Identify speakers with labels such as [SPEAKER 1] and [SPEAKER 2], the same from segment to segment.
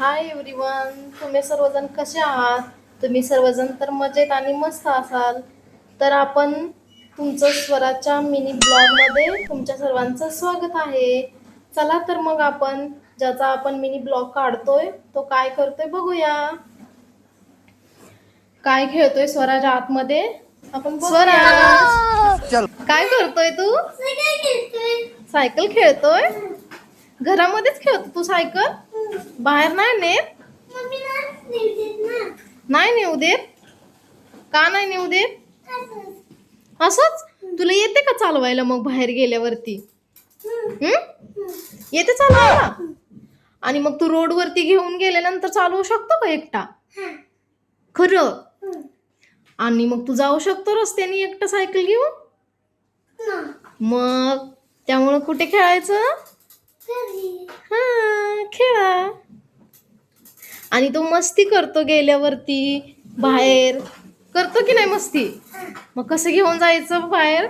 [SPEAKER 1] Hi everyone, तुम्ही सर्वजण कसे आहात? तुम्ही सर्वजण तर मजेत आणि मस्त असाल. तर आपण तुमचं स्वराच्या मिनी ब्लॉगमध्ये तुमच्या सर्वांचं स्वागत आहे. चला तर मग आपण ज्याचा आपण मिनी ब्लॉग काढतोय तो काय करतोय बघूया. काय खेळतोय स्वराच्या आतमध्ये आपण स्वराज काय करतोय तू? सायकल खेळतोय. घरामध्येच खेळतो तू सायकल? बाहेर नाही नेत? नाही नेऊ देत? का नाही नेऊ देत? असंच तुला येते का चालवायला मग बाहेर गेल्यावरती? येते चालवायला? आणि मग तू रोड वरती घेऊन गेल्यानंतर चालवू शकतो का एकटा? खरं? आणि मग तू जाऊ शकतो रस्त्याने एकटा सायकल घेऊन? मग त्यामुळं कुठे खेळायचं? हा खेळा. आणि तो मस्ती करतो गेल्यावरती बाहेर, करतो की नाही मस्ती? मग कसं घेऊन जायचं बाहेर?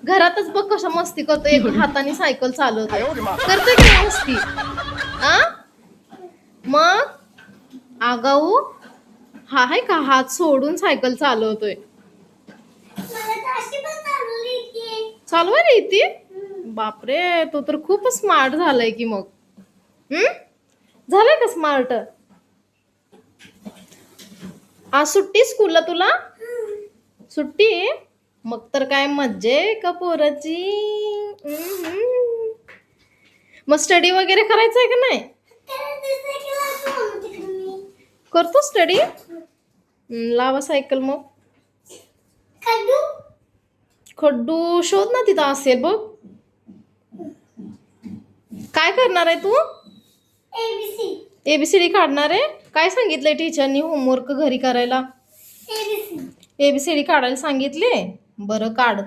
[SPEAKER 1] घरातच बघ कसं मस्ती करतो, एक हाताने सायकल चालवतो. करतो की नाही मस्ती? आ मग आगाऊ हा आहे का हात सोडून सायकल चालवतोय? चालवायला येते? बापरे, तो तर खूप स्मार्ट झालाय की मग. झालाय का स्मार्ट? आज सुट्टी स्कूलला तुला? सुट्टी? मग तर काय मज्जा आहे का पोराची. मग स्टडी वगैरे करायचंय का नाही? करतो स्टडी. लावा सायकल मग. खड्डू शोध ना, तिथं असेल बघ. काय करणार आहे तू? एबीसीडी काढणार आहे. काय सांगितलंय टीचरनी होमवर्क घरी करायला? एबीसीडी काढायला सांगितले. बरं काढ.